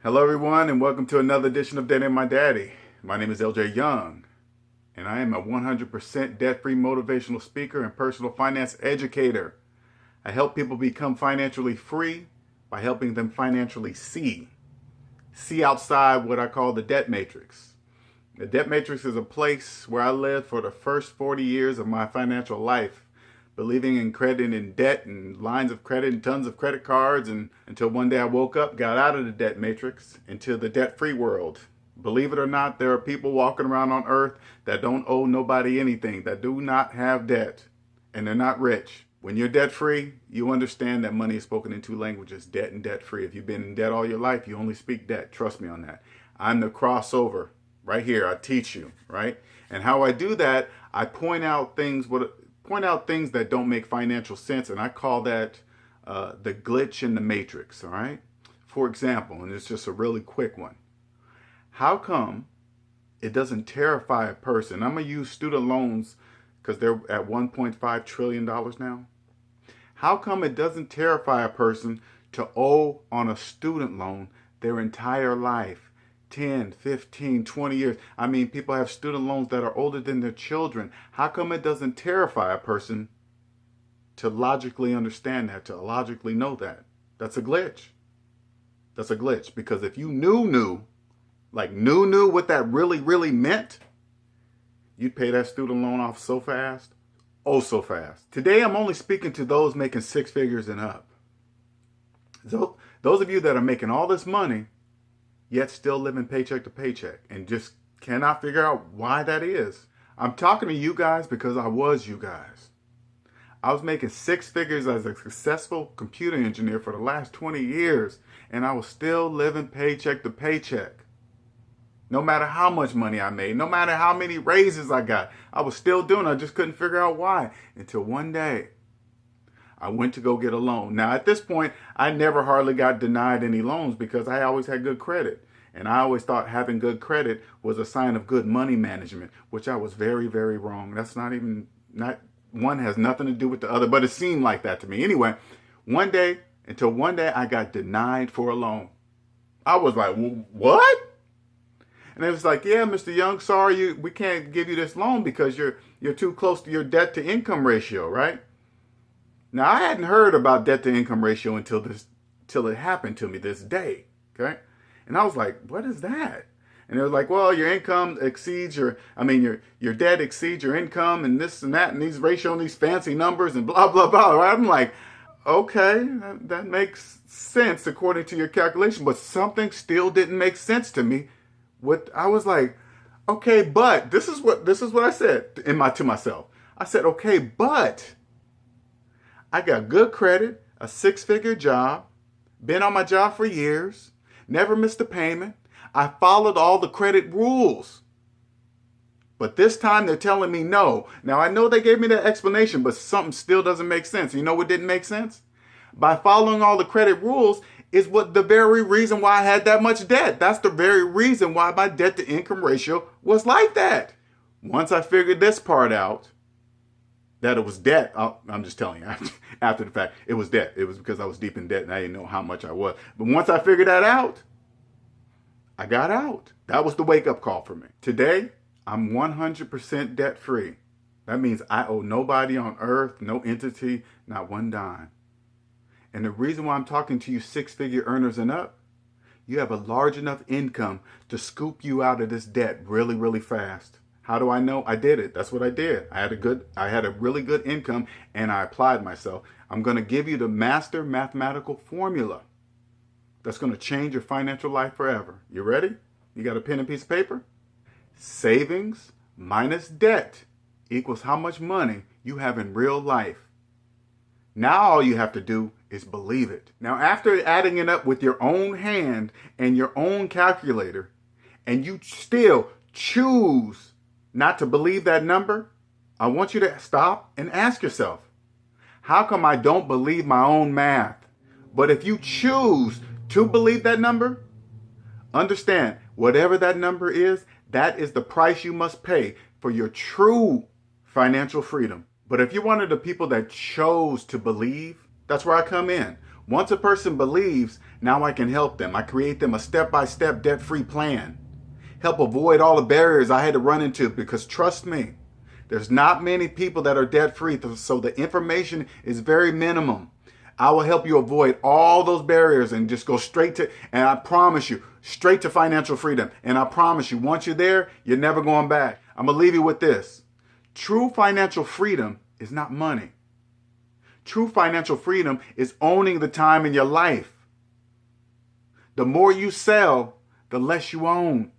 Hello everyone and welcome to another edition of DebtAintMyDaddy. My name is LJ Young and I am a 100% debt-free motivational speaker and personal finance educator. I help people become financially free by helping them financially see outside what I call the debt matrix. The debt matrix is a place where I lived for the first 40 years of my financial life, believing in credit and debt and lines of credit and tons of credit cards, and until one day I woke up, got out of the debt matrix into the debt-free world. Believe it or not, there are people walking around on earth that don't owe nobody anything, that do not have debt, and they're not rich. When you're debt-free, you understand that money is spoken in two languages, debt and debt-free. If you've been in debt all your life, you only speak debt. Trust me on that. I'm the crossover right here. I teach you, right? And how I do that, I point out things that don't make financial sense, and I call that the glitch in the matrix, all right? For example, and it's just a really quick one. How come it doesn't terrify a person? I'm going to use student loans because they're at $1.5 trillion now. How come it doesn't terrify a person to owe on a student loan their entire life? 10, 15, 20 years. I mean, people have student loans that are older than their children. How come it doesn't terrify a person to logically understand that, to logically know that? That's a glitch. That's a glitch. Because if you knew what that really meant, you'd pay that student loan off so fast. Oh, so fast. Today, I'm only speaking to those making six figures and up. So, those of you that are making all this money, yet still living paycheck to paycheck and just cannot figure out why that is. I'm talking to you guys because I was you guys. I was making six figures as a successful computer engineer for the last 20 years, and I was still living paycheck to paycheck. No matter how much money I made, no matter how many raises I got, I was still doing it. I just couldn't figure out why. Until one day, I went to go get a loan. Now, at this point, I never hardly got denied any loans because I always had good credit. And I always thought having good credit was a sign of good money management, which I was very, very wrong. That's not one has nothing to do with the other, but it seemed like that to me. Anyway, until one day I got denied for a loan. I was like, what? And it was like, yeah, Mr. Young, sorry, we can't give you this loan because you're too close to your debt to income ratio, right? Now, I hadn't heard about debt to income ratio until it happened to me this day, okay? And I was like, what is that? And it was like, well, your income exceeds your debt exceeds your income and this and that and these ratio and these fancy numbers and blah, blah, blah, right? I'm like, okay, that makes sense according to your calculation, but something still didn't make sense to me. I was like, okay, but this is what I said to myself. I said, okay, but I got good credit, a six-figure job, been on my job for years, never missed a payment. I followed all the credit rules. But this time they're telling me no. Now I know they gave me that explanation, but something still doesn't make sense. You know what didn't make sense? By following all the credit rules is the very reason why I had that much debt. That's the very reason why my debt to income ratio was like that. Once I figured this part out, that it was debt. I'm just telling you, after the fact, it was debt. It was because I was deep in debt and I didn't know how much I was. But once I figured that out, I got out. That was the wake-up call for me. Today, I'm 100% debt-free. That means I owe nobody on earth, no entity, not one dime. And the reason why I'm talking to you six-figure earners and up, you have a large enough income to scoop you out of this debt really, really fast. How do I know? I did it. That's what I did. I had a really good income and I applied myself. I'm going to give you the master mathematical formula that's going to change your financial life forever. You ready? You got a pen and piece of paper? Savings minus debt equals how much money you have in real life. Now all you have to do is believe it. Now after adding it up with your own hand and your own calculator, and you still choose not to believe that number, I want you to stop and ask yourself, how come I don't believe my own math? But if you choose to believe that number, understand, whatever that number is, that is the price you must pay for your true financial freedom. But if you're one of the people that chose to believe, that's where I come in. Once a person believes, now I can help them. I create them a step-by-step debt-free plan. Help avoid all the barriers I had to run into, because trust me, there's not many people that are debt-free, so the information is very minimum. I will help you avoid all those barriers and just go straight to, and I promise you, straight to financial freedom. And I promise you, once you're there, you're never going back. I'm going to leave you with this. True financial freedom is not money. True financial freedom is owning the time in your life. The more you sell, the less you own.